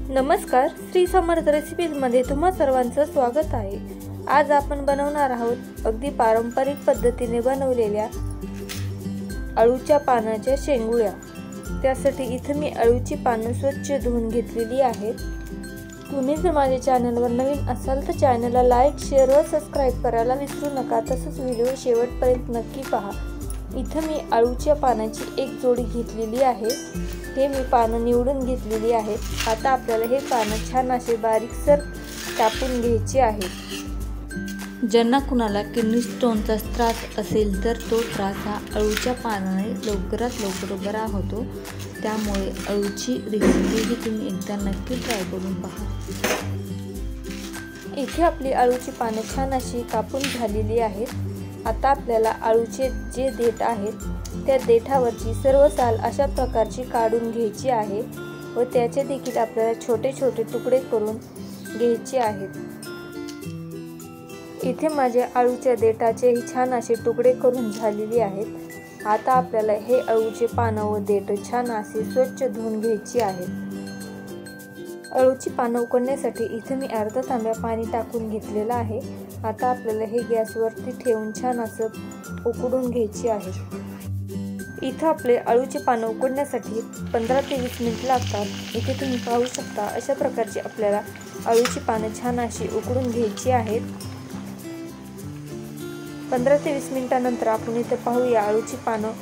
नमस्कार, श्री समर्थ रेसिपीजमध्ये तुम्हा सर्वांचं स्वागत आहे। आज आपण बनवणार आहोत अगदी पारंपरिक पद्धतीने बनवलेल्या अळूच्या पानाच्या शेंगुळ्या। त्यासाठी इथे मी अळूची पानं स्वच्छ धुवून घेतलेली आहेत। तुम्ही जर माझ्या चॅनलवर नवीन असाल तर चॅनलला लाईक, शेअर व सबस्क्राइब करायला विसरू नका। तसंच व्हिडिओ शेवटपर्यंत नक्की पहा। इथे मी अळूच्या पानाची एक जोडी घेतलेली आहे। हे मी पानं निवडून घेतलेली आहेत। आता आपल्याला हे पानं छान असे बारीकसर कापून घ्यायचे आहेत। ज्यांना कुणाला किडनी स्टोनचा त्रास असेल तर तो त्रास हा अळूच्या पानाने लवकरात लवकर बरा होतो। त्यामुळे अळूची रेसिपी ही तुम्ही एकदा नक्की ट्राय करून पहा। इथे आपली अळूची पानं छान अशी कापून झालेली आहेत। आता आपल्याला अळूचे जे देठ आहेत त्या देठावरची सर्व साल अशा प्रकारची काढून घ्यायची आहे व त्याचे देखील आपल्याला छोटे छोटे तुकडे करून घ्यायचे आहेत। इथे माझ्या अळूच्या देठाचे छान असे तुकडे करून झालेले आहेत। आता आपल्याला हे अळूचे पानं व देठ छान असे स्वच्छ धुवून घ्यायची आहेत। अळूची पानं उकडण्यासाठी इथे मी अर्धा तांब्या पाणी टाकून घेतलेलं आहे। आता आपल्याला हे गॅसवरती ठेवून छान असं उकडून घ्यायची आहे। इथे आपले अळूची पानं उकडण्यासाठी 15 ते 20 मिनिट लागतात। इथे तुम्ही पाहू शकता अशा प्रकारची आपल्याला अळूची पानं छान अशी उकडून घ्यायची आहेत। 15 ते 20 मिनिटांनंतर आपण इथे पाहूया अळूची पानं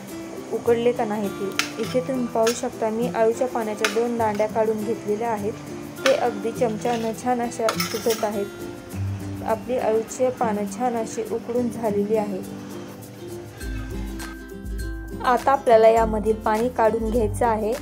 उकडले का नाही ते। इथे तुम्ही पाहू शकता मी अळूच्या पाण्याच्या 2 दांड्या काढून घेतलेल्या आहेत। ते अगदी चमच्याने छान अशा सुटत आहेत। आपली अळूची पानं छान अशी उकडून झालेली आहेत। आता आपल्याला यामधील पाणी काढून घ्यायचं आहे।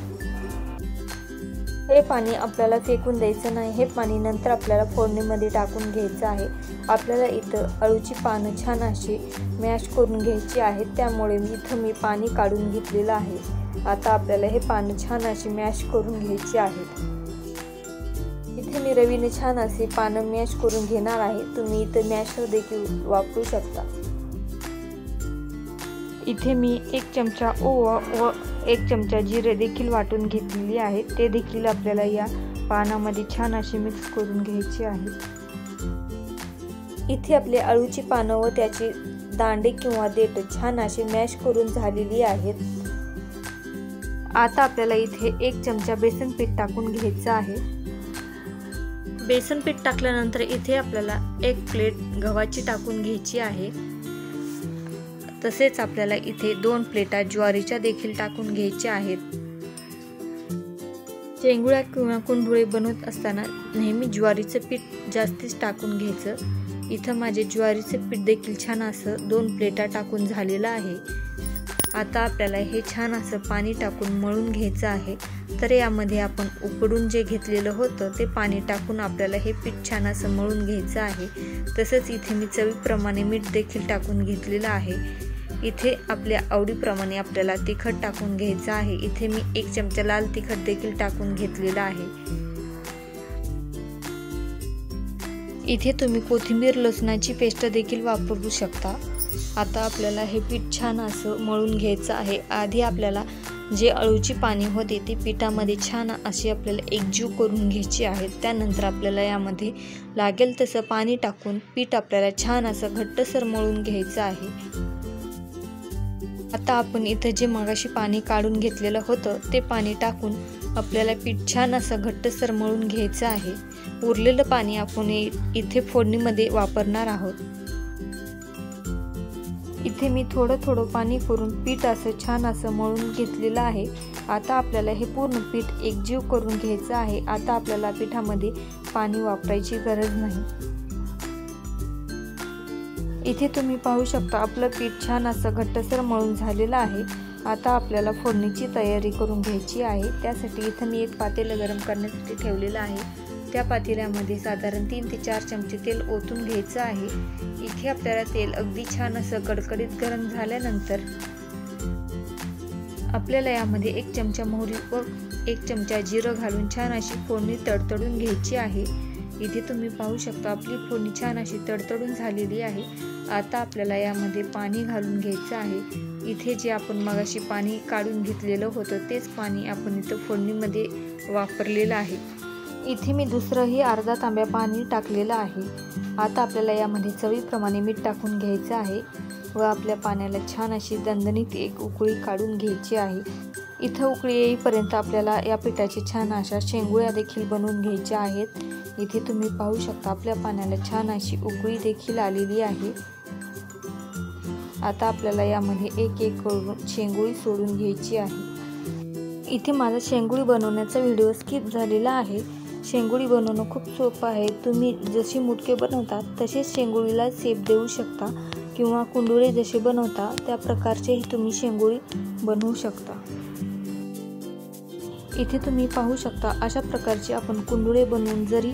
हे पाणी आपल्याला फेकून द्यायचं नाही। हे पाणी नंतर आपल्याला फोडणीमध्ये टाकून घ्यायचं आहे। आपल्याला इथं अळूची पानं छान अशी मॅश करून घ्यायची आहेत। त्यामुळे मी पाणी काढून घेतलेलं आहे। आता आपल्याला हे पानं छान अशी मॅश करून घ्यायची आहेत। इथे मी रवीने छान असे पानं मॅश करून घेणार आहे। तुम्ही इथं मॅशर देखील वापरू शकता। इथे मी 1 चमचा ओवा व 1 चमचा जिरे देखील वाटून घेतलेली आहे। ते देखील आपल्याला या पानामध्ये छान असे मिक्स करून घ्यायचे आहे। इथे आपले अळूची पानं व त्याचे दांडे किंवा देठ छान असे मॅश करून झालेली आहेत। आता आपल्याला इथे 1 चमचा बेसन पीठ टाकून घ्यायचं आहे। बेसन पीठ टाकल्यानंतर इथे आपल्याला 1 प्लेट गव्हाची टाकून घ्यायची आहे। तसेच आपल्याला इथे 2 प्लेटा ज्वारीच्या देखील टाकून घ्यायच्या आहेत। शेंगुळ्या किंवा कुंडुळे बनवत असताना नेहमी ज्वारीचं पीठ जास्तीच टाकून घ्यायचं। इथं माझे ज्वारीचे पीठ देखील छान असं 2 प्लेटा टाकून झालेलं आहे। आता आपल्याला हे छान असं पाणी टाकून मळून घ्यायचं आहे। तर यामध्ये आपण उकडून जे घेतलेलं होतं ते पाणी टाकून आपल्याला हे पीठ छान असं मळून घ्यायचं आहे। तसंच इथे मी चवीप्रमाणे मीठ देखील टाकून घेतलेलं आहे। इथे आपल्या आवडीप्रमाणे आपल्याला तिखट टाकून घ्यायचं आहे। इथे मी 1 चमचा लाल तिखट देखील टाकून घेतलेलं आहे। इथे तुम्ही कोथिंबीर लसणाची पेस्ट देखील वापरू शकता। आता आपल्याला हे पीठ छान असं मळून घ्यायचं आहे। आधी आपल्याला जे अळूची पाने होती ती पिठामध्ये छान अशी आपल्याला एकजीव करून घ्यायची आहे। त्यानंतर आपल्याला यामध्ये लागेल तसं पाणी टाकून पीठ आपल्याला छान असं घट्टसर मळून घ्यायचं आहे। आता आपण इथं जे मगाशी पाणी काढून घेतलेलं होतं ते पाणी टाकून आपल्याला पीठ छान असं घट्टसर मळून घ्यायचं आहे। उरलेलं पाणी आपण इथे फोडणीमध्ये वापरणार आहोत। इथे मी थोडं पाणी करून पीठ असं छान असं मळून घेतलेलं आहे। आता आपल्याला हे पूर्ण पीठ एकजीव करून घ्यायचं आहे। आता आपल्याला पिठामध्ये पाणी वापरायची गरज नाही। इथे तुम्ही पाहू शकता आपलं पीठ छान असं घट्टसर मळून झालेलं आहे। आता आपल्याला फोडणीची तयारी करून घ्यायची आहे। त्यासाठी इथे मी एक पातेलं गरम करण्यासाठी ठेवलेलं आहे। त्या पातेल्यामध्ये साधारण 3 ते 4 चमचे तेल ओतून घ्यायचं आहे। इथे आपल्याला तेल अगदी छान असं कडकडीत गरम झाल्यानंतर आपल्याला यामध्ये 1 चमचा मोहरी व 1 चमचा जिरं घालून छान अशी फोडणी तडतडून घ्यायची आहे। इथे तुम्ही पाहू शकता आपली फोडणी छान अशी तडतडून झालेली आहे। आता आपल्याला यामध्ये पाणी घालून घ्यायचं आहे। इथे जे आपण मगाशी पाणी काढून घेतलेलं होतं तेच पाणी आपण इथं फोडणीमध्ये वापरलेलं आहे। इथे मी दुसरंही अर्धा तांब्या पाणी टाकलेलं आहे। आता आपल्याला यामध्ये चवीप्रमाणे मीठ टाकून घ्यायचं आहे व आपल्या पाण्याला छान अशी दणदणीत एक उकळी काढून घ्यायची आहे। इथं उकळी येईपर्यंत आपल्याला या पिठाची छान अशा शेंगुळ्या देखील बनवून घ्यायच्या आहेत। इथे तुम्ही पाहू शकता आपल्या पाण्याला छान अशी उकळी देखील आलेली आहे। आता आपल्याला यामध्ये एक एक करून शेंगुळी सोडून घ्यायची आहे। इथे माझा शेंगुळी बनवण्याचा व्हिडिओ स्किप झालेला आहे। शेंगुळी बनवणं खूप सोपं आहे। तुम्ही जशी मुटके बनवतात तसेच शेंगुळीला शेप देऊ शकता किंवा कुंडुळे जसे बनवता त्या प्रकारचेही तुम्ही शेंगुळी बनवू शकता। इथे तुम्ही पाहू शकता अशा प्रकारचे आपण कुंडुळे बनवून जरी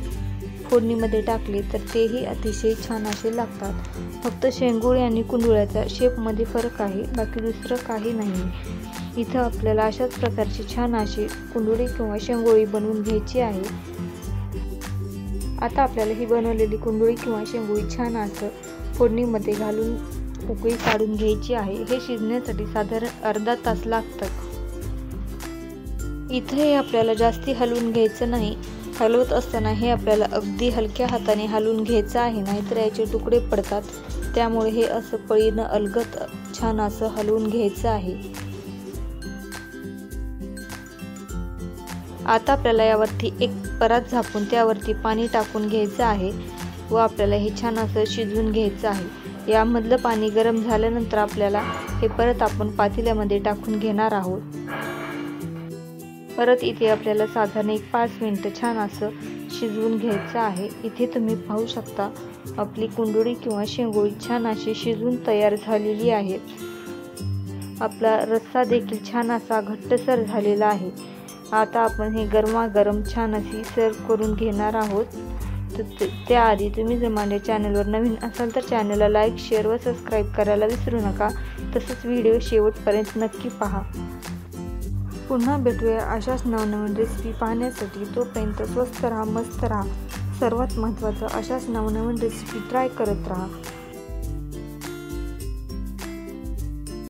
फोडणीमध्ये टाकले तर तेही अतिशय छान असे लागतात। फक्त शेंगुळे आणि कुंडुळ्याचा शेपमध्ये फरक आहे, बाकी दुसरं काही नाही। इथं आपल्याला अशाच प्रकारचे छान असे कुंडुळे किंवा शेंगोळी बनवून घ्यायची आहे। आता आपल्याला ही बनवलेली कुंडुळी किंवा शेंगोळी छान असं फोडणीमध्ये घालून उकळी काढून घ्यायची आहे। हे शिजण्यासाठी साधारण अर्धा तास लागतात। इथे आपल्याला जास्ती हलवून घ्यायचं नाही। हलवत असताना हे आपल्याला अगदी हलक्या हाताने हलवून घ्यायचं आहे, नाहीतर याचे तुकडे पडतात। त्यामुळे हे असं पळीनं अलगद छान असं हलवून घ्यायचं आहे। आता आपल्याला यावरती एक परात झाकून त्यावरती पाणी टाकून घ्यायचं आहे व आपल्याला हे छान असं शिजवून घ्यायचं आहे। यामधलं पाणी गरम झाल्यानंतर आपल्याला हे परत आपण पातेल्यामध्ये टाकून घेणार आहोत। परत इथे आपल्याला साधारण 5 मिनिटं छान असं शिजवून घ्यायचं आहे। इथे तुम्ही पाहू शकता आपली कुंडुळी किंवा शेंगोळी छान अशी शिजून तयार झालेली आहे। आपला रस्सा देखील छान असा घट्टसर झालेला आहे। आता आपण हे गरमागरम छान अशी सर्व करून घेणार आहोत। तर त्याआधी तुम्ही जर माझ्या चॅनलवर नवीन असाल तर चॅनलला लाईक, शेअर व सबस्क्राईब करायला विसरू नका। तसंच व्हिडिओ शेवटपर्यंत नक्की पहा। पुन्हा भेटूया अशाच नवनवीन रेसिपी पाहण्यासाठी। तोपर्यंत स्वस्त राहा, मस्त राहा। सर्वात महत्त्वाचं अशाच नवनवीन रेसिपी ट्राय करत राहा।